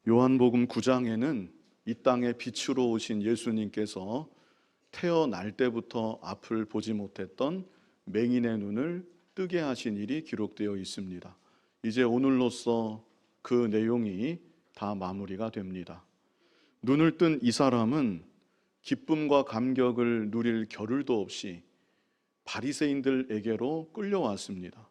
요한복음 9장에는 이 땅에 빛으로 오신 예수님께서 태어날 때부터 앞을 보지 못했던 맹인의 눈을 뜨게 하신 일이 기록되어 있습니다. 이제 오늘로써 그 내용이 다 마무리가 됩니다. 눈을 뜬 이 사람은 기쁨과 감격을 누릴 겨를도 없이 바리새인들에게로 끌려왔습니다.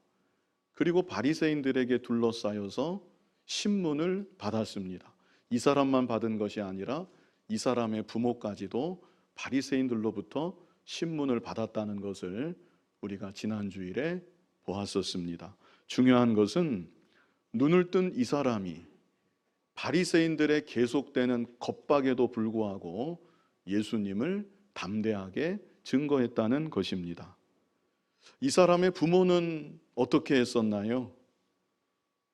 그리고 바리새인들에게 둘러싸여서 신문을 받았습니다. 이 사람만 받은 것이 아니라 이 사람의 부모까지도 바리새인들로부터 신문을 받았다는 것을 우리가 지난 주일에 보았었습니다. 중요한 것은 눈을 뜬 이 사람이 바리새인들의 계속되는 겁박에도 불구하고 예수님을 담대하게 증거했다는 것입니다. 이 사람의 부모는 어떻게 했었나요?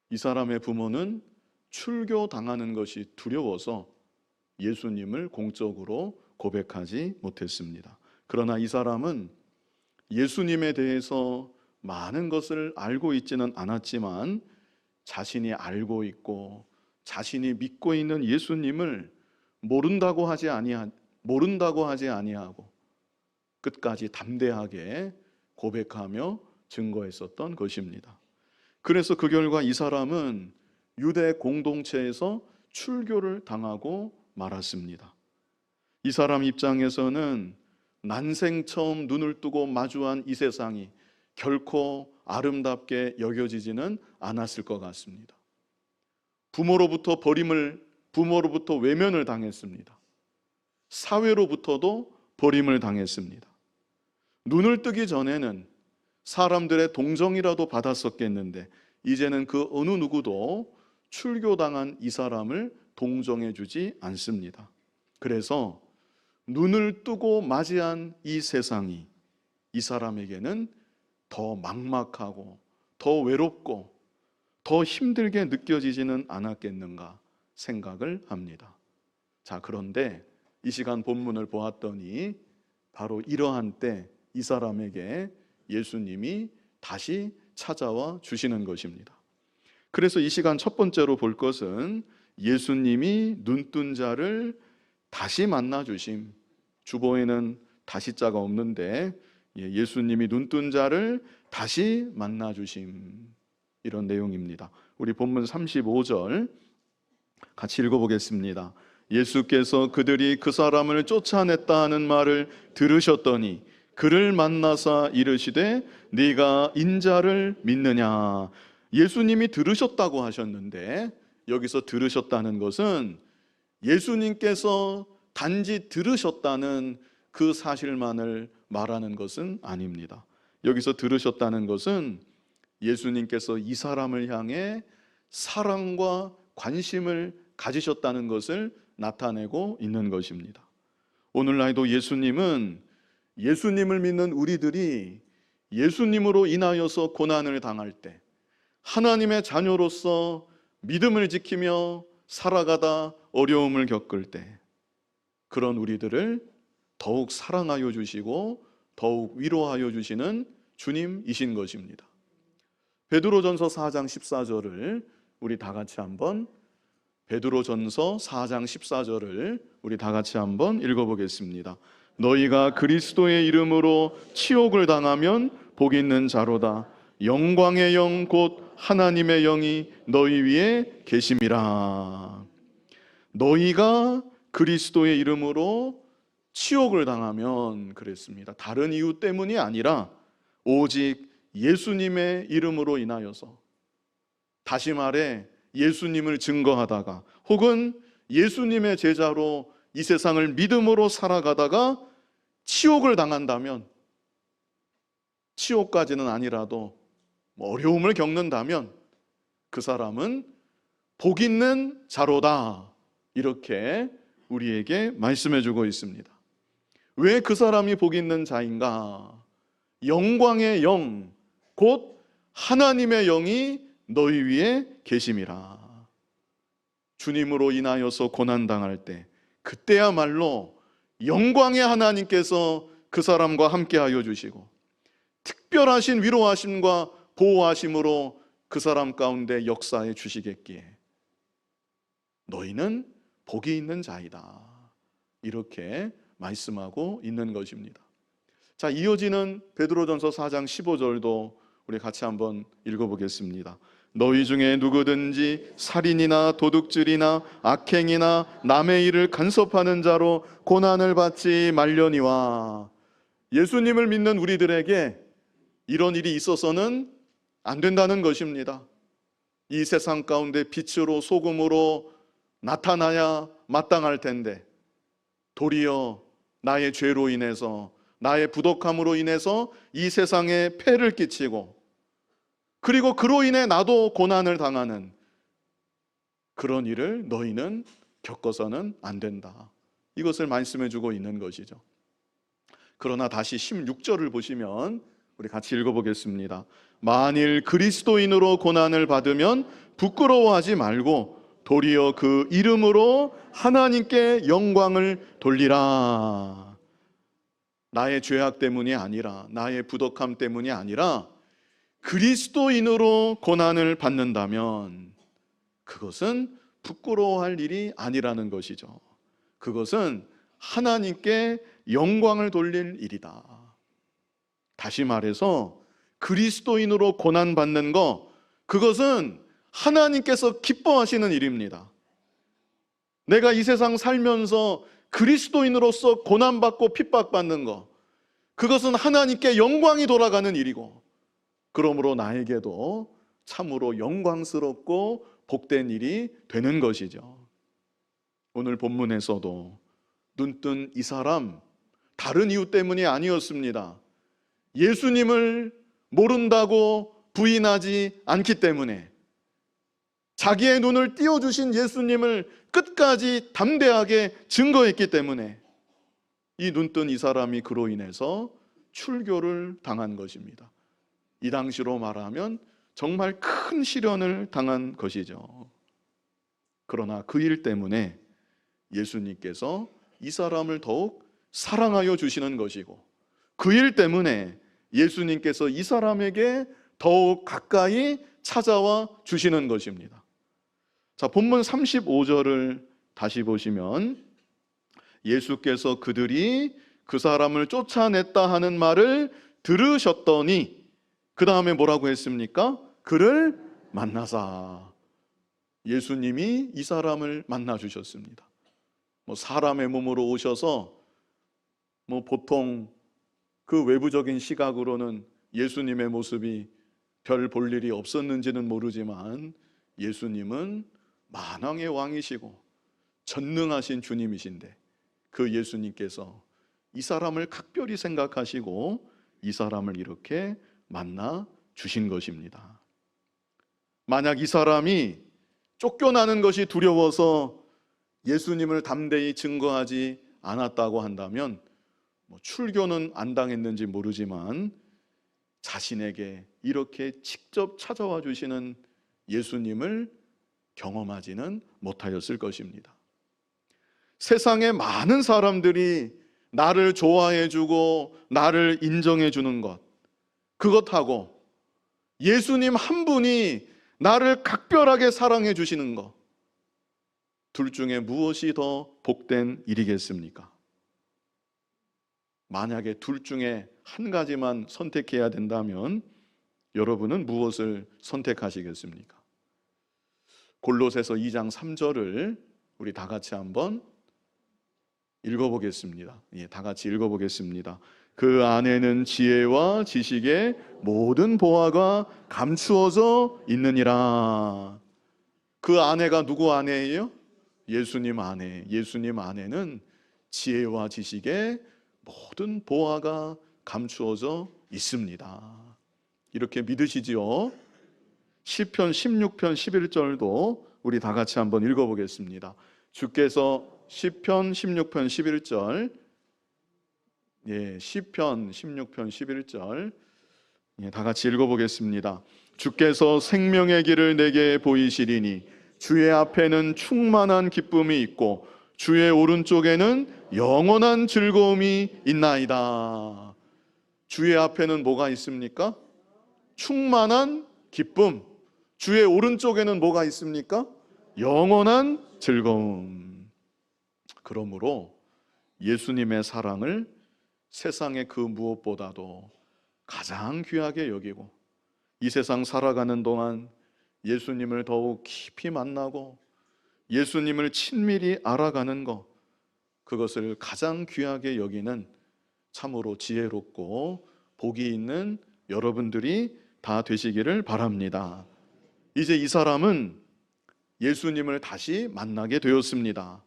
이 사람의 부모는 출교당하는 것이 두려워서 예수님을 공적으로 고백하지 못했습니다. 그러나 이 사람은 예수님에 대해서 많은 것을 알고 있지는 않았지만 자신이 알고 있고 자신이 믿고 있는 예수님을 모른다고 하지 아니하고 끝까지 담대하게 고백하며 증거했었던 것입니다. 그래서 그 결과 이 사람은 유대 공동체에서 출교를 당하고 말았습니다. 이 사람 입장에서는 난생 처음 눈을 뜨고 마주한 이 세상이 결코 아름답게 여겨지지는 않았을 것 같습니다. 부모로부터 외면을 당했습니다. 사회로부터도 버림을 당했습니다. 눈을 뜨기 전에는 사람들의 동정이라도 받았었겠는데 이제는 그 어느 누구도 출교당한 이 사람을 동정해 주지 않습니다. 그래서 눈을 뜨고 맞이한 이 세상이 이 사람에게는 더 막막하고 더 외롭고 더 힘들게 느껴지지는 않았겠는가 생각을 합니다. 자, 그런데 이 시간 본문을 보았더니 바로 이러한 때 이 사람에게 예수님이 다시 찾아와 주시는 것입니다. 그래서 이 시간 첫 번째로 볼 것은 예수님이 눈뜬 자를 다시 만나 주심. 주보에는 다시자가 없는데 예수님이 눈뜬 자를 다시 만나 주심, 이런 내용입니다. 우리 본문 35절 같이 읽어보겠습니다. 예수께서 그들이 그 사람을 쫓아냈다 하는 말을 들으셨더니 그를 만나사 이르시되 네가 인자를 믿느냐. 예수님이 들으셨다고 하셨는데 여기서 들으셨다는 것은 예수님께서 단지 들으셨다는 그 사실만을 말하는 것은 아닙니다. 여기서 들으셨다는 것은 예수님께서 이 사람을 향해 사랑과 관심을 가지셨다는 것을 나타내고 있는 것입니다. 오늘날도 예수님을 믿는 우리들이 예수님으로 인하여서 고난을 당할 때, 하나님의 자녀로서 믿음을 지키며 살아가다 어려움을 겪을 때, 그런 우리들을 더욱 사랑하여 주시고 더욱 위로하여 주시는 주님이신 것입니다. 베드로전서 4장 14절을 우리 다 같이 한번 읽어보겠습니다. 너희가 그리스도의 이름으로 치욕을 당하면 복 있는 자로다. 영광의 영 곧 하나님의 영이 너희 위에 계심이라. 너희가 그리스도의 이름으로 치욕을 당하면, 그랬습니다. 다른 이유 때문이 아니라 오직 예수님의 이름으로 인하여서, 다시 말해 예수님을 증거하다가 혹은 예수님의 제자로 이 세상을 믿음으로 살아가다가 치욕을 당한다면, 치욕까지는 아니라도 어려움을 겪는다면 그 사람은 복 있는 자로다, 이렇게 우리에게 말씀해 주고 있습니다. 왜 그 사람이 복 있는 자인가? 영광의 영 곧 하나님의 영이 너희 위에 계심이라. 주님으로 인하여서 고난당할 때, 그때야말로 영광의 하나님께서 그 사람과 함께하여 주시고 특별하신 위로하심과 보호하심으로 그 사람 가운데 역사해 주시겠기에 너희는 복이 있는 자이다. 이렇게 말씀하고 있는 것입니다. 자, 이어지는 베드로전서 4장 15절도 우리 같이 한번 읽어보겠습니다. 너희 중에 누구든지 살인이나 도둑질이나 악행이나 남의 일을 간섭하는 자로 고난을 받지 말려니와. 예수님을 믿는 우리들에게 이런 일이 있어서는 안 된다는 것입니다. 이 세상 가운데 빛으로 소금으로 나타나야 마땅할 텐데 도리어 나의 죄로 인해서, 나의 부덕함으로 인해서 이 세상에 폐를 끼치고, 그리고 그로 인해 나도 고난을 당하는 그런 일을 너희는 겪어서는 안 된다. 이것을 말씀해 주고 있는 것이죠. 그러나 다시 16절을 보시면 우리 같이 읽어보겠습니다. 만일 그리스도인으로 고난을 받으면 부끄러워하지 말고 도리어 그 이름으로 하나님께 영광을 돌리라. 나의 죄악 때문이 아니라, 나의 부덕함 때문이 아니라 그리스도인으로 고난을 받는다면 그것은 부끄러워할 일이 아니라는 것이죠. 그것은 하나님께 영광을 돌릴 일이다. 다시 말해서 그리스도인으로 고난받는 것, 그것은 하나님께서 기뻐하시는 일입니다. 내가 이 세상 살면서 그리스도인으로서 고난받고 핍박받는 것, 그것은 하나님께 영광이 돌아가는 일이고, 그러므로 나에게도 참으로 영광스럽고 복된 일이 되는 것이죠. 오늘 본문에서도 눈뜬 이 사람, 다른 이유 때문이 아니었습니다. 예수님을 모른다고 부인하지 않기 때문에, 자기의 눈을 띄워주신 예수님을 끝까지 담대하게 증거했기 때문에 이 눈뜬 이 사람이 그로 인해서 출교를 당한 것입니다. 이 당시로 말하면 정말 큰 시련을 당한 것이죠. 그러나 그 일 때문에 예수님께서 이 사람을 더욱 사랑하여 주시는 것이고, 그 일 때문에 예수님께서 이 사람에게 더욱 가까이 찾아와 주시는 것입니다. 자, 본문 35절을 다시 보시면 예수께서 그들이 그 사람을 쫓아냈다 하는 말을 들으셨더니 그 다음에 뭐라고 했습니까? 그를 만나사. 예수님이 이 사람을 만나 주셨습니다. 사람의 몸으로 오셔서 보통 그 외부적인 시각으로는 예수님의 모습이 별 볼 일이 없었는지는 모르지만 예수님은 만왕의 왕이시고 전능하신 주님이신데 그 예수님께서 이 사람을 각별히 생각하시고 이 사람을 이렇게 만나 주신 것입니다. 만약 이 사람이 쫓겨나는 것이 두려워서 예수님을 담대히 증거하지 않았다고 한다면 출교는 안 당했는지 모르지만 자신에게 이렇게 직접 찾아와 주시는 예수님을 경험하지는 못하였을 것입니다. 세상에 많은 사람들이 나를 좋아해 주고 나를 인정해 주는 것, 그것하고 예수님 한 분이 나를 각별하게 사랑해 주시는 것, 둘 중에 무엇이 더 복된 일이겠습니까? 만약에 둘 중에 한 가지만 선택해야 된다면 여러분은 무엇을 선택하시겠습니까? 골로새서 2장 3절을 우리 다 같이 한번 읽어보겠습니다. 다 같이 읽어보겠습니다. 그 안에는 지혜와 지식의 모든 보화가 감추어져 있느니라. 그 안에가 누구 안에예요? 예수님 안에. 예수님 안에는 지혜와 지식의 모든 보화가 감추어져 있습니다. 이렇게 믿으시지요? 시편 16편 11절도 우리 다 같이 한번 읽어보겠습니다. 주께서 시편 16편 11절, 시편 16편 11절, 다 같이 읽어보겠습니다. 주께서 생명의 길을 내게 보이시리니 주의 앞에는 충만한 기쁨이 있고 주의 오른쪽에는 영원한 즐거움이 있나이다. 주의 앞에는 뭐가 있습니까? 충만한 기쁨. 주의 오른쪽에는 뭐가 있습니까? 영원한 즐거움. 그러므로 예수님의 사랑을 세상의 그 무엇보다도 가장 귀하게 여기고, 이 세상 살아가는 동안 예수님을 더욱 깊이 만나고 예수님을 친밀히 알아가는 것, 그것을 가장 귀하게 여기는 참으로 지혜롭고 복이 있는 여러분들이 다 되시기를 바랍니다. 이제 이 사람은 예수님을 다시 만나게 되었습니다.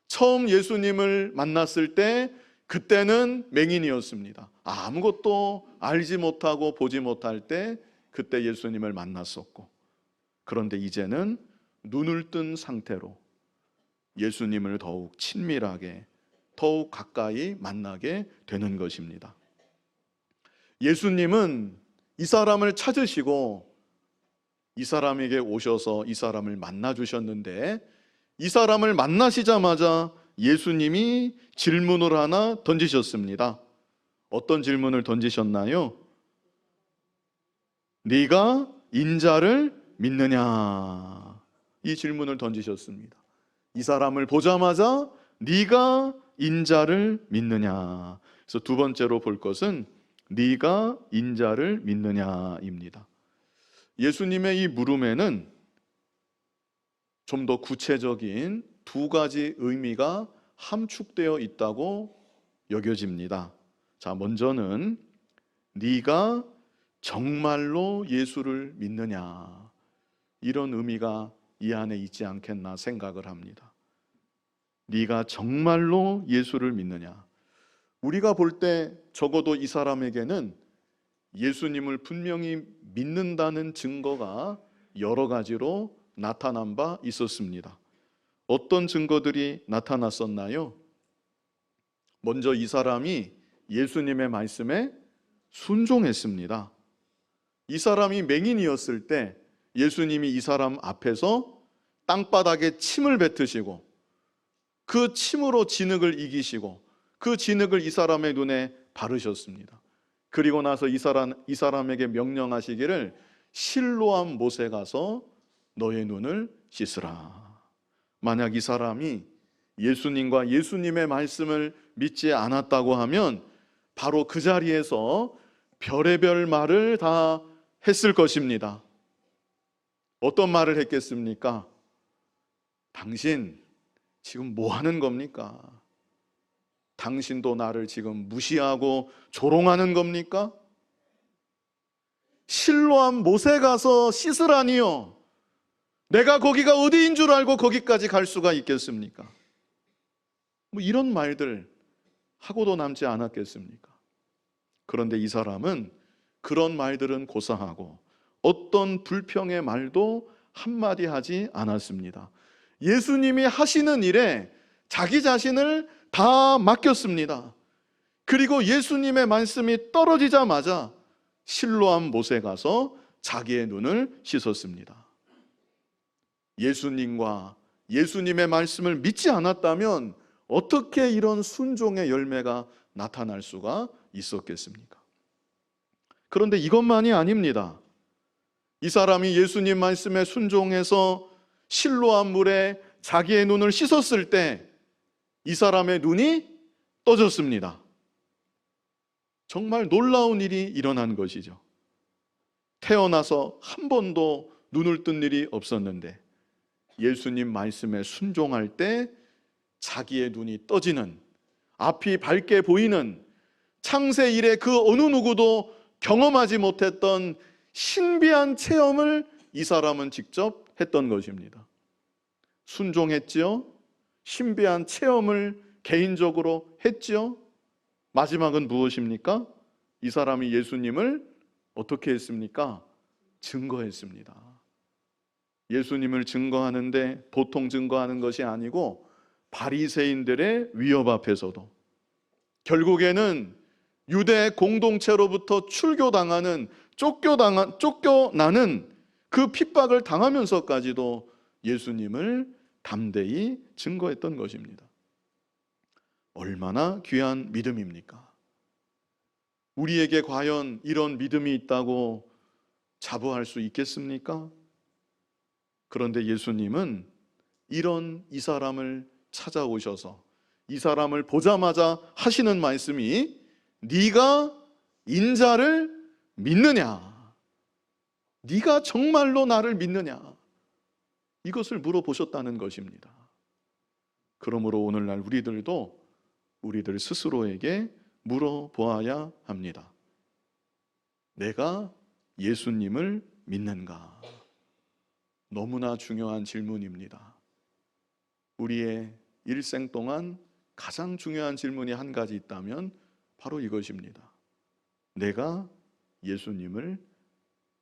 처음 예수님을 만났을 때 그때는 맹인이었습니다. 아무것도 알지 못하고 보지 못할 때 그때 예수님을 만났었고, 그런데 이제는 눈을 뜬 상태로 예수님을 더욱 친밀하게, 더욱 가까이 만나게 되는 것입니다. 예수님은 이 사람을 찾으시고 이 사람에게 오셔서 이 사람을 만나 주셨는데, 이 사람을 만나시자마자 예수님이 질문을 하나 던지셨습니다. 어떤 질문을 던지셨나요? 네가 인자를 믿느냐? 이 질문을 던지셨습니다. 이 사람을 보자마자 네가 인자를 믿느냐? 그래서 두 번째로 볼 것은 네가 인자를 믿느냐입니다. 예수님의 이 물음에는 좀 더 구체적인 두 가지 의미가 함축되어 있다고 여겨집니다. 자, 먼저는 네가 정말로 예수를 믿느냐, 이런 의미가 이 안에 있지 않겠나 생각을 합니다. 네가 정말로 예수를 믿느냐. 우리가 볼 때 적어도 이 사람에게는 예수님을 분명히 믿는다는 증거가 여러 가지로 나타난 바 있었습니다. 어떤 증거들이 나타났었나요? 먼저 이 사람이 예수님의 말씀에 순종했습니다. 이 사람이 맹인이었을 때 예수님이 이 사람 앞에서 땅바닥에 침을 뱉으시고 그 침으로 진흙을 이기시고 그 진흙을 이 사람의 눈에 바르셨습니다. 그리고 나서 이 사람에게 명령하시기를 실로암 못에 가서 너의 눈을 씻으라. 만약 이 사람이 예수님과 예수님의 말씀을 믿지 않았다고 하면 바로 그 자리에서 별의별 말을 다 했을 것입니다. 어떤 말을 했겠습니까? 당신 지금 뭐 하는 겁니까? 당신도 나를 지금 무시하고 조롱하는 겁니까? 실로암 못에 가서 씻으라니요. 내가 거기가 어디인 줄 알고 거기까지 갈 수가 있겠습니까? 뭐 이런 말들 하고도 남지 않았겠습니까? 그런데 이 사람은 그런 말들은 고사하고 어떤 불평의 말도 한마디 하지 않았습니다. 예수님이 하시는 일에 자기 자신을 다 맡겼습니다. 그리고 예수님의 말씀이 떨어지자마자 실로암 못에 가서 자기의 눈을 씻었습니다. 예수님과 예수님의 말씀을 믿지 않았다면 어떻게 이런 순종의 열매가 나타날 수가 있었겠습니까? 그런데 이것만이 아닙니다. 이 사람이 예수님 말씀에 순종해서 실로암 물에 자기의 눈을 씻었을 때 이 사람의 눈이 떠졌습니다. 정말 놀라운 일이 일어난 것이죠. 태어나서 한 번도 눈을 뜬 일이 없었는데 예수님 말씀에 순종할 때 자기의 눈이 떠지는, 앞이 밝게 보이는, 창세 이래 그 어느 누구도 경험하지 못했던 신비한 체험을 이 사람은 직접 했던 것입니다. 순종했지요. 신비한 체험을 개인적으로 했지요. 마지막은 무엇입니까? 이 사람이 예수님을 어떻게 했습니까? 증거했습니다. 예수님을 증거하는데 보통 증거하는 것이 아니고 바리새인들의 위협 앞에서도, 결국에는 유대 공동체로부터 출교당하는, 쫓겨나는 그 핍박을 당하면서까지도 예수님을 담대히 증거했던 것입니다. 얼마나 귀한 믿음입니까? 우리에게 과연 이런 믿음이 있다고 자부할 수 있겠습니까? 그런데 예수님은 이런 이 사람을 찾아오셔서 이 사람을 보자마자 하시는 말씀이 네가 인자를 믿느냐? 네가 정말로 나를 믿느냐? 이것을 물어보셨다는 것입니다. 그러므로 오늘날 우리들도 우리들 스스로에게 물어보아야 합니다. 내가 예수님을 믿는가? 너무나 중요한 질문입니다. 우리의 일생 동안 가장 중요한 질문이 한 가지 있다면 바로 이것입니다. 내가 예수님을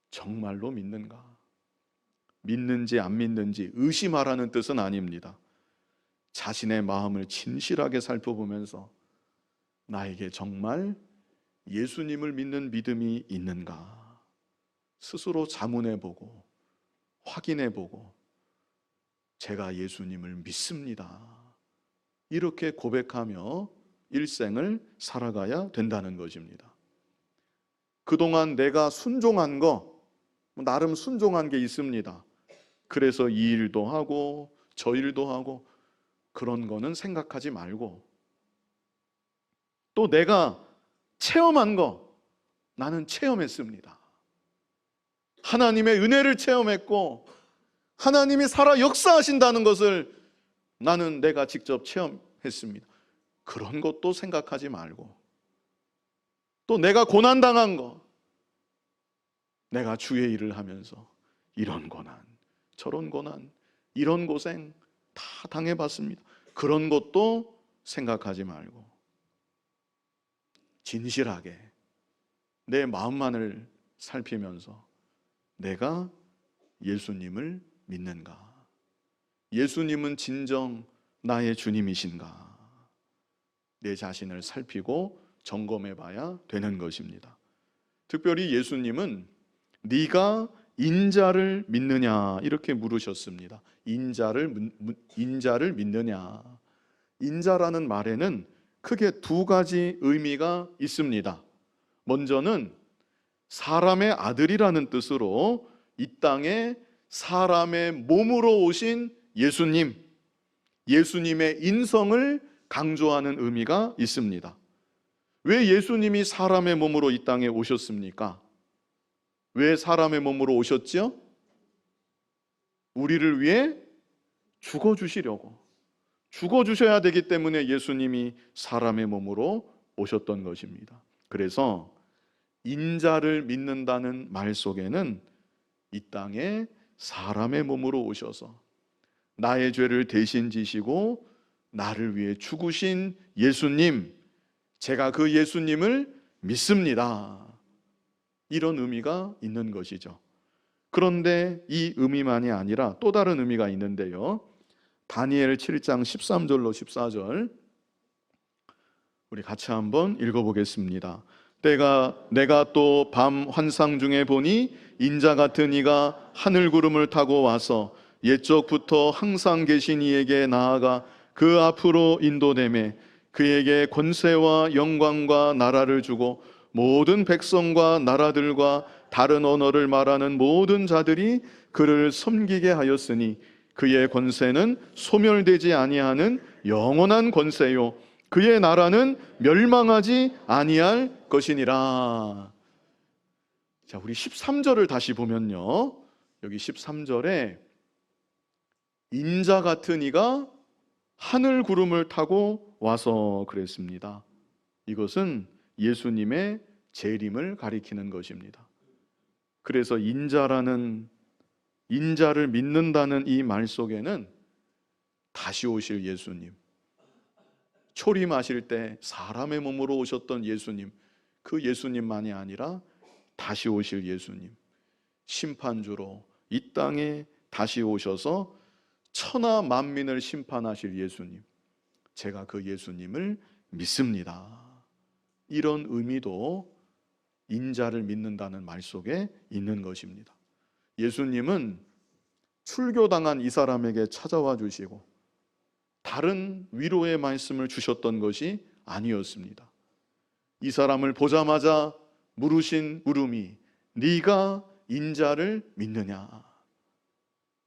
정말로 믿는가? 믿는지 안 믿는지 의심하라는 뜻은 아닙니다. 자신의 마음을 진실하게 살펴보면서 나에게 정말 예수님을 믿는 믿음이 있는가? 스스로 자문해보고 확인해보고 제가 예수님을 믿습니다. 이렇게 고백하며 일생을 살아가야 된다는 것입니다. 그동안 내가 순종한 거, 나름 순종한 게 있습니다. 그래서 이 일도 하고 저 일도 하고 그런 거는 생각하지 말고 또 내가 체험한 거, 나는 체험했습니다. 하나님의 은혜를 체험했고 하나님이 살아 역사하신다는 것을 나는 내가 직접 체험했습니다. 그런 것도 생각하지 말고 또 내가 고난당한 거, 내가 주의 일을 하면서 이런 고난, 저런 고난, 이런 고생 다 당해봤습니다. 그런 것도 생각하지 말고 진실하게 내 마음만을 살피면서 내가 예수님을 믿는가? 예수님은 진정 나의 주님이신가? 내 자신을 살피고 점검해 봐야 되는 것입니다. 특별히 예수님은 네가 인자를 믿느냐 이렇게 물으셨습니다. 인자를 믿느냐? 인자라는 말에는 크게 두 가지 의미가 있습니다. 먼저는 사람의 아들이라는 뜻으로 이 땅에 사람의 몸으로 오신 예수님, 예수님의 인성을 강조하는 의미가 있습니다. 왜 예수님이 사람의 몸으로 이 땅에 오셨습니까? 왜 사람의 몸으로 오셨죠? 우리를 위해 죽어주시려고, 죽어주셔야 되기 때문에 예수님이 사람의 몸으로 오셨던 것입니다. 그래서 인자를 믿는다는 말 속에는 이 땅에 사람의 몸으로 오셔서 나의 죄를 대신 지시고 나를 위해 죽으신 예수님, 제가 그 예수님을 믿습니다. 이런 의미가 있는 것이죠. 그런데 이 의미만이 아니라 또 다른 의미가 있는데요. 다니엘 7장 13절로 14절 우리 같이 한번 읽어보겠습니다. 내가 또 밤 환상 중에 보니 인자 같은 이가 하늘 구름을 타고 와서 옛적부터 항상 계신 이에게 나아가 그 앞으로 인도되매 그에게 권세와 영광과 나라를 주고 모든 백성과 나라들과 다른 언어를 말하는 모든 자들이 그를 섬기게 하였으니 그의 권세는 소멸되지 아니하는 영원한 권세요 그의 나라는 멸망하지 아니할 것이니라. 자, 우리 13절을 다시 보면요. 여기 13절에 인자 같은 이가 하늘 구름을 타고 와서 그랬습니다. 이것은 예수님의 재림을 가리키는 것입니다. 그래서 인자를 믿는다는 이 말 속에는 다시 오실 예수님, 초림하실 때 사람의 몸으로 오셨던 예수님, 그 예수님만이 아니라 다시 오실 예수님, 심판주로 이 땅에 다시 오셔서 천하 만민을 심판하실 예수님, 제가 그 예수님을 믿습니다. 이런 의미도 인자를 믿는다는 말 속에 있는 것입니다. 예수님은 출교당한 이 사람에게 찾아와 주시고 다른 위로의 말씀을 주셨던 것이 아니었습니다. 이 사람을 보자마자 물으신 물음이 네가 인자를 믿느냐?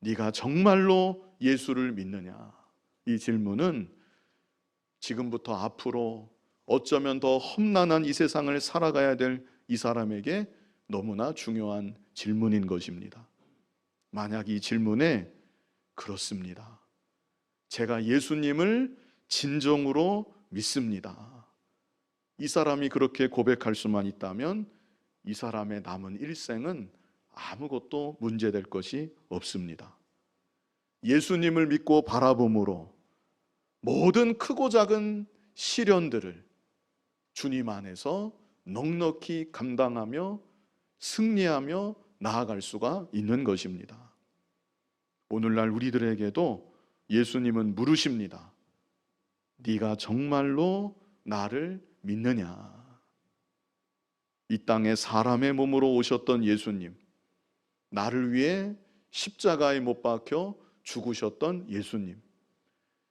네가 정말로 예수를 믿느냐? 이 질문은 지금부터 앞으로 어쩌면 더 험난한 이 세상을 살아가야 될 이 사람에게 너무나 중요한 질문인 것입니다. 만약 이 질문에 그렇습니다, 제가 예수님을 진정으로 믿습니다, 이 사람이 그렇게 고백할 수만 있다면 이 사람의 남은 일생은 아무것도 문제될 것이 없습니다. 예수님을 믿고 바라봄으로 모든 크고 작은 시련들을 주님 안에서 넉넉히 감당하며 승리하며 나아갈 수가 있는 것입니다. 오늘날 우리들에게도 예수님은 물으십니다. 네가 정말로 나를 믿느냐? 이 땅에 사람의 몸으로 오셨던 예수님, 나를 위해 십자가에 못 박혀 죽으셨던 예수님,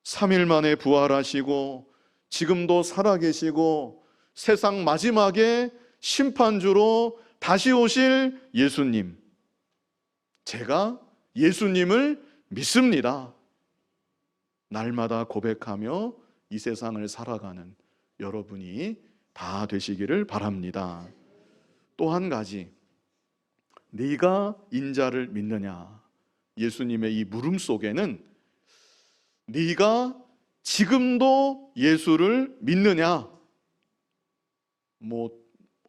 3일 만에 부활하시고 지금도 살아계시고 세상 마지막에 심판주로 다시 오실 예수님, 제가 예수님을 믿습니다. 날마다 고백하며 이 세상을 살아가는 여러분이 다 되시기를 바랍니다. 또 한 가지, 네가 인자를 믿느냐? 예수님의 이 물음 속에는 네가 지금도 예수를 믿느냐?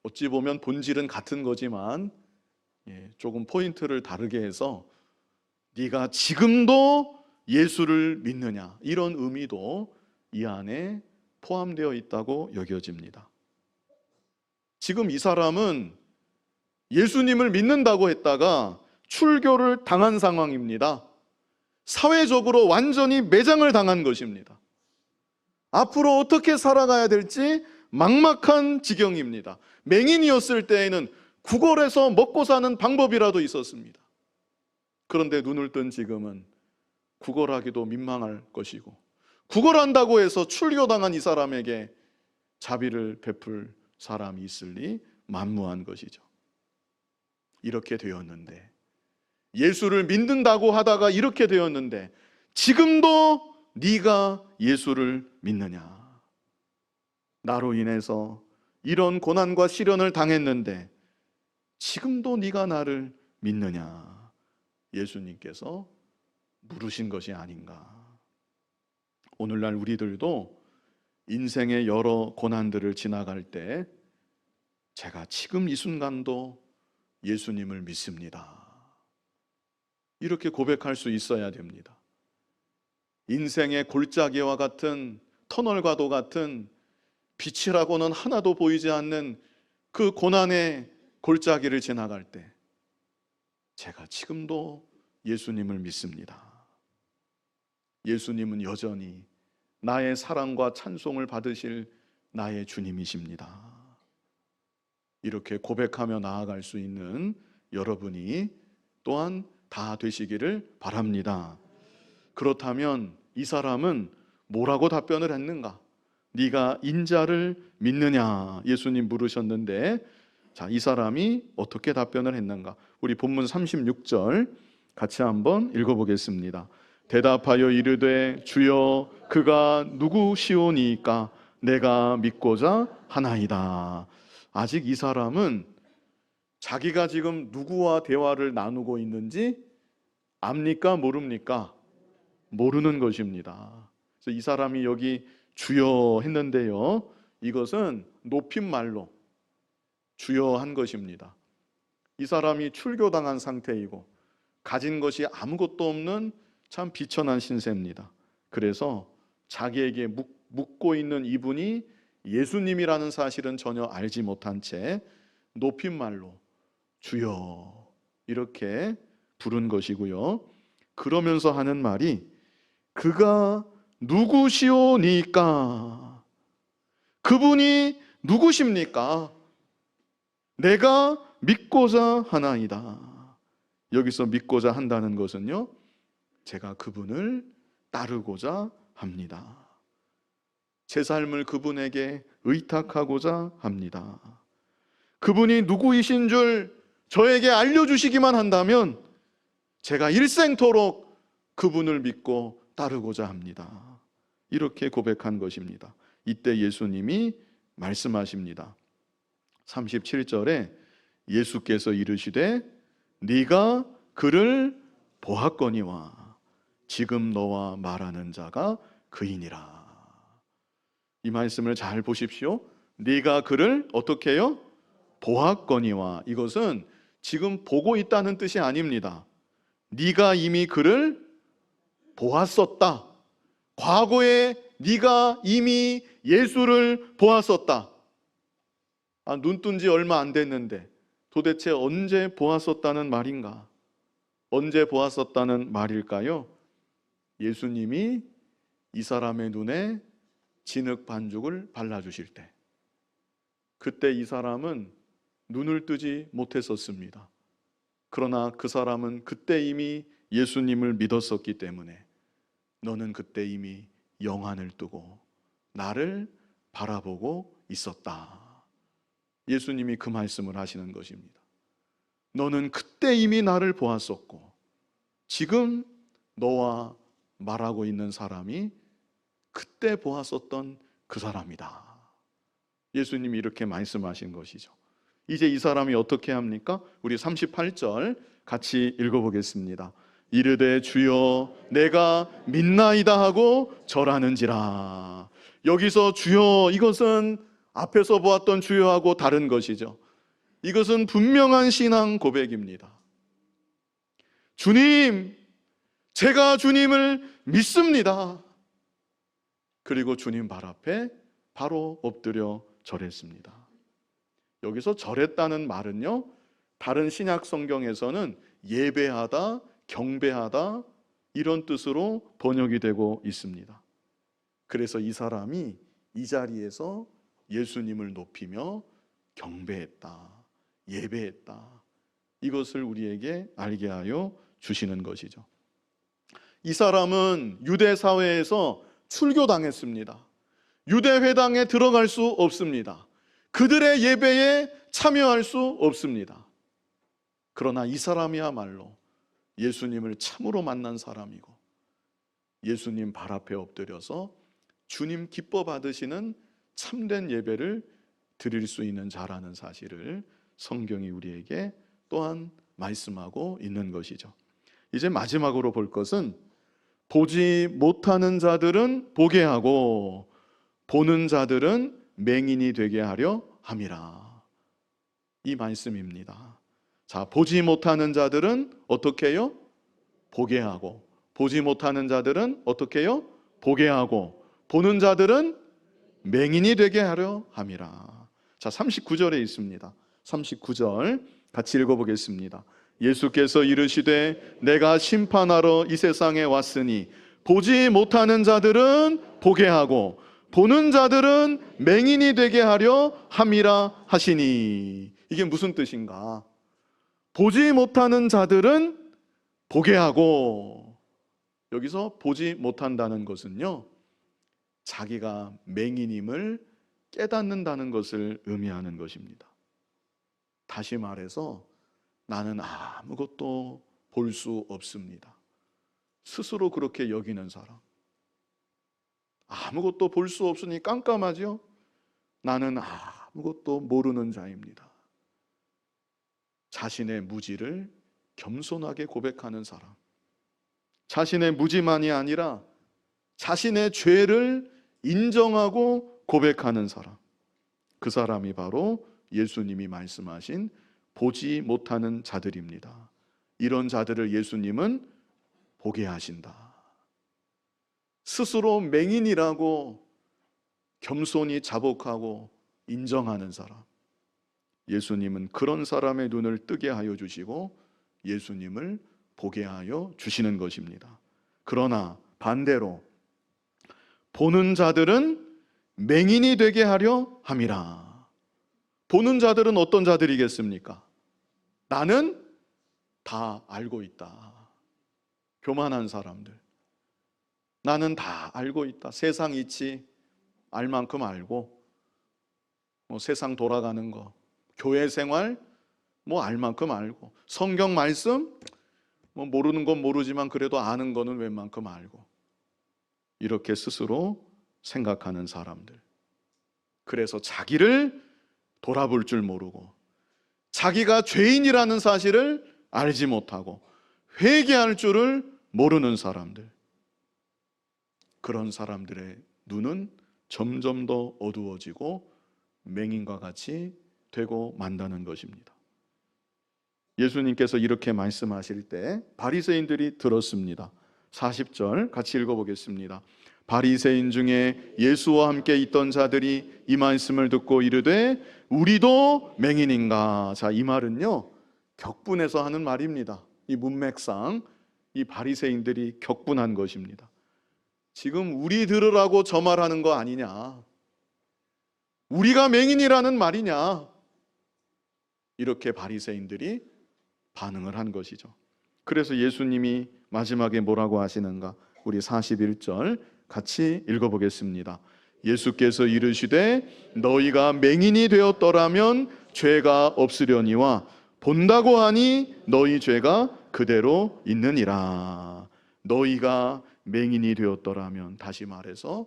어찌 보면 본질은 같은 거지만 조금 포인트를 다르게 해서 네가 지금도 예수를 믿느냐, 이런 의미도 이 안에 포함되어 있다고 여겨집니다. 지금 이 사람은 예수님을 믿는다고 했다가 출교를 당한 상황입니다. 사회적으로 완전히 매장을 당한 것입니다. 앞으로 어떻게 살아가야 될지 막막한 지경입니다. 맹인이었을 때에는 구걸해서 먹고 사는 방법이라도 있었습니다. 그런데 눈을 뜬 지금은 구걸하기도 민망할 것이고, 구걸한다고 해서 출교당한 이 사람에게 자비를 베풀 사람이 있을리 만무한 것이죠. 이렇게 되었는데, 예수를 믿는다고 하다가 이렇게 되었는데 지금도 네가 예수를 믿느냐? 나로 인해서 이런 고난과 시련을 당했는데 지금도 네가 나를 믿느냐? 예수님께서 물으신 것이 아닌가. 오늘날 우리들도 인생의 여러 고난들을 지나갈 때 제가 지금 이 순간도 예수님을 믿습니다, 이렇게 고백할 수 있어야 됩니다. 인생의 골짜기와 같은, 터널과도 같은 빛이라고는 하나도 보이지 않는 그 고난의 골짜기를 지나갈 때 제가 지금도 예수님을 믿습니다. 예수님은 여전히 나의 사랑과 찬송을 받으실 나의 주님이십니다. 이렇게 고백하며 나아갈 수 있는 여러분이 또한 다 되시기를 바랍니다. 그렇다면 이 사람은 뭐라고 답변을 했는가? 네가 인자를 믿느냐? 예수님 물으셨는데, 자, 이 사람이 어떻게 답변을 했는가? 우리 본문 36절 같이 한번 읽어보겠습니다. 대답하여 이르되 주여 그가 누구시오니까 내가 믿고자 하나이다. 아직 이 사람은 자기가 지금 누구와 대화를 나누고 있는지 압니까? 모릅니까? 모르는 것입니다. 그래서 이 사람이 여기 주여 했는데요, 이것은 높임말로 주여 한 것입니다. 이 사람이 출교당한 상태이고 가진 것이 아무것도 없는 참 비천한 신세입니다. 그래서 자기에게 묻고 있는 이분이 예수님이라는 사실은 전혀 알지 못한 채 높임말로 주여 이렇게 부른 것이고요. 그러면서 하는 말이 그가 누구시오니까? 그분이 누구십니까? 내가 믿고자 하나이다. 여기서 믿고자 한다는 것은요, 제가 그분을 따르고자 합니다. 제 삶을 그분에게 의탁하고자 합니다. 그분이 누구이신 줄 저에게 알려주시기만 한다면 제가 일생토록 그분을 믿고 따르고자 합니다. 이렇게 고백한 것입니다. 이때 예수님이 말씀하십니다. 37절에 예수께서 이르시되 네가 그를 보았거니와 지금 너와 말하는 자가 그이니라. 이 말씀을 잘 보십시오. 네가 그를 어떻게 해요? 보았거니와. 이것은 지금 보고 있다는 뜻이 아닙니다. 네가 이미 그를 보았었다. 과거에 네가 이미 예수를 보았었다. 눈 뜬 지 얼마 안 됐는데 도대체 언제 보았었다는 말인가? 언제 보았었다는 말일까요? 예수님이 이 사람의 눈에 진흙 반죽을 발라주실 때, 그때 이 사람은 눈을 뜨지 못했었습니다. 그러나 그 사람은 그때 이미 예수님을 믿었었기 때문에 너는 그때 이미 영안을 뜨고 나를 바라보고 있었다. 예수님이 그 말씀을 하시는 것입니다. 너는 그때 이미 나를 보았었고 지금 너와 말하고 있는 사람이 그때 보았었던 그 사람이다. 예수님이 이렇게 말씀하신 것이죠. 이제 이 사람이 어떻게 합니까? 우리 38절 같이 읽어보겠습니다. 이르되 주여 내가 믿나이다 하고 절하는지라. 여기서 주여, 이것은 앞에서 보았던 주여하고 다른 것이죠. 이것은 분명한 신앙 고백입니다. 주님, 제가 주님을 믿습니다. 그리고 주님 발 앞에 바로 엎드려 절했습니다. 여기서 절했다는 말은요, 다른 신약 성경에서는 예배하다, 경배하다 이런 뜻으로 번역이 되고 있습니다. 그래서 이 사람이 이 자리에서 예수님을 높이며 경배했다, 예배했다, 이것을 우리에게 알게 하여 주시는 것이죠. 이 사람은 유대 사회에서 출교당했습니다. 유대 회당에 들어갈 수 없습니다. 그들의 예배에 참여할 수 없습니다. 그러나 이 사람이야말로 예수님을 참으로 만난 사람이고 예수님 발 앞에 엎드려서 주님 기뻐 받으시는 참된 예배를 드릴 수 있는 자라는 사실을 성경이 우리에게 또한 말씀하고 있는 것이죠. 이제 마지막으로 볼 것은 보지 못하는 자들은 보게 하고 보는 자들은 맹인이 되게 하려 함이라. 이 말씀입니다. 자, 보지 못하는 자들은 어떻게 해요? 보게 하고, 보지 못하는 자들은 어떻게 해요? 보게 하고, 보는 자들은 맹인이 되게 하려 함이라. 자, 39절에 있습니다. 39절 같이 읽어보겠습니다. 예수께서 이르시되 내가 심판하러 이 세상에 왔으니 보지 못하는 자들은 보게 하고 보는 자들은 맹인이 되게 하려 함이라 하시니. 이게 무슨 뜻인가? 보지 못하는 자들은 보게 하고, 여기서 보지 못한다는 것은요, 자기가 맹인임을 깨닫는다는 것을 의미하는 것입니다. 다시 말해서 나는 아무것도 볼 수 없습니다. 스스로 그렇게 여기는 사람. 아무것도 볼 수 없으니 깜깜하죠? 나는 아무것도 모르는 자입니다. 자신의 무지를 겸손하게 고백하는 사람. 자신의 무지만이 아니라 자신의 죄를 인정하고 고백하는 사람. 그 사람이 바로 예수님이 말씀하신 보지 못하는 자들입니다. 이런 자들을 예수님은 보게 하신다. 스스로 맹인이라고 겸손히 자복하고 인정하는 사람, 예수님은 그런 사람의 눈을 뜨게 하여 주시고 예수님을 보게 하여 주시는 것입니다. 그러나 반대로 보는 자들은 맹인이 되게 하려 함이라. 보는 자들은 어떤 자들이겠습니까? 나는 다 알고 있다. 교만한 사람들. 나는 다 알고 있다. 세상 이치 알 만큼 알고, 세상 돌아가는 거, 교회 생활 알 만큼 알고, 성경 말씀 뭐 모르는 건 모르지만 그래도 아는 거는 웬만큼 알고, 이렇게 스스로 생각하는 사람들. 그래서 자기를 돌아볼 줄 모르고 자기가 죄인이라는 사실을 알지 못하고 회개할 줄을 모르는 사람들. 그런 사람들의 눈은 점점 더 어두워지고 맹인과 같이 되고 만다는 것입니다. 예수님께서 이렇게 말씀하실 때 바리새인들이 들었습니다. 40절 같이 읽어보겠습니다. 바리새인 중에 예수와 함께 있던 자들이 이 말씀을 듣고 이르되 우리도 맹인인가. 자, 이 말은요 격분해서 하는 말입니다. 이 문맥상 이 바리새인들이 격분한 것입니다. 지금 우리 들으라고 저 말하는 거 아니냐, 우리가 맹인이라는 말이냐, 이렇게 바리새인들이 반응을 한 것이죠. 그래서 예수님이 마지막에 뭐라고 하시는가, 우리 41절 같이 읽어보겠습니다. 예수께서 이르시되 너희가 맹인이 되었더라면 죄가 없으려니와 본다고 하니 너희 죄가 그대로 있느니라. 너희가 맹인이 되었더라면, 다시 말해서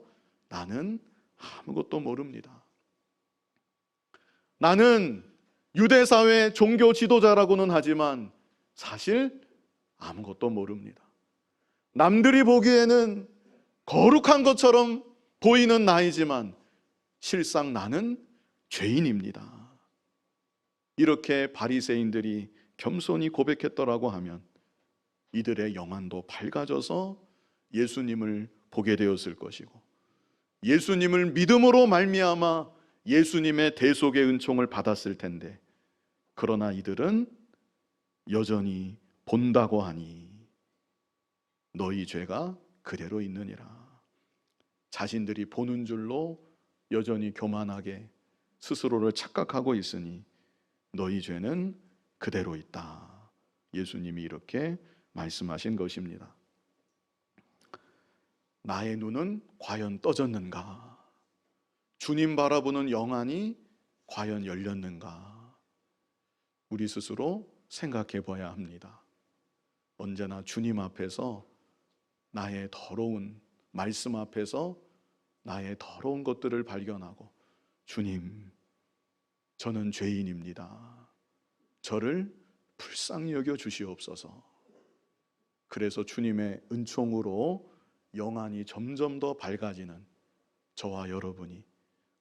나는 아무것도 모릅니다. 나는 유대사회 종교 지도자라고는 하지만 사실 아무것도 모릅니다. 남들이 보기에는 거룩한 것처럼 보이는 나이지만 실상 나는 죄인입니다. 이렇게 바리새인들이 겸손히 고백했더라고 하면 이들의 영안도 밝아져서 예수님을 보게 되었을 것이고, 예수님을 믿음으로 말미암아 예수님의 대속의 은총을 받았을 텐데, 그러나 이들은 여전히 본다고 하니 너희 죄가 그대로 있느니라. 자신들이 보는 줄로 여전히 교만하게 스스로를 착각하고 있으니 너희 죄는 그대로 있다. 예수님이 이렇게 말씀하신 것입니다. 나의 눈은 과연 떠졌는가? 주님 바라보는 영안이 과연 열렸는가? 우리 스스로 생각해 봐야 합니다. 언제나 주님 앞에서 나의 더러운 말씀 앞에서 나의 더러운 것들을 발견하고, 주님, 저는 죄인입니다. 저를 불쌍히 여겨 주시옵소서. 그래서 주님의 은총으로 영안이 점점 더 밝아지는 저와 여러분이,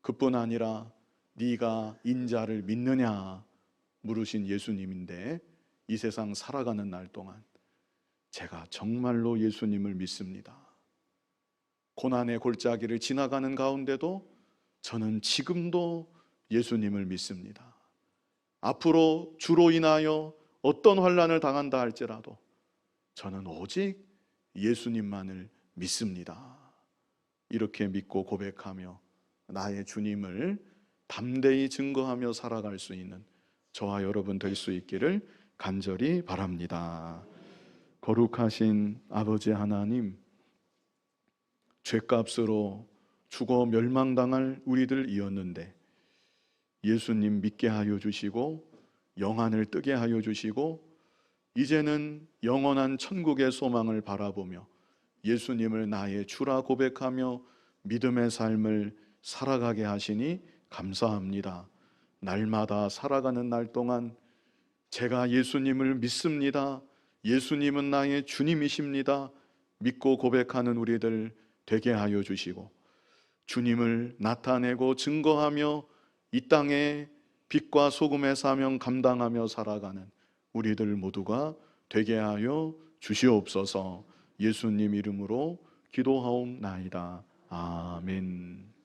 그뿐 아니라 네가 인자를 믿느냐 물으신 예수님인데, 이 세상 살아가는 날 동안 제가 정말로 예수님을 믿습니다. 고난의 골짜기를 지나가는 가운데도 저는 지금도 예수님을 믿습니다. 앞으로 주로 인하여 어떤 환난을 당한다 할지라도 저는 오직 예수님만을 믿습니다. 이렇게 믿고 고백하며 나의 주님을 담대히 증거하며 살아갈 수 있는 저와 여러분 될 수 있기를 간절히 바랍니다. 거룩하신 아버지 하나님, 죄값으로 죽어 멸망당할 우리들이었는데 예수님 믿게 하여 주시고 영안을 뜨게 하여 주시고, 이제는 영원한 천국의 소망을 바라보며 예수님을 나의 주라 고백하며 믿음의 삶을 살아가게 하시니 감사합니다. 날마다 살아가는 날 동안 제가 예수님을 믿습니다, 예수님은 나의 주님이십니다, 믿고 고백하는 우리들 되게 하여 주시고, 주님을 나타내고 증거하며 이 땅에 빛과 소금의 사명 감당하며 살아가는 우리들 모두가 되게 하여 주시옵소서. 예수님 이름으로 기도하옵나이다. 아멘.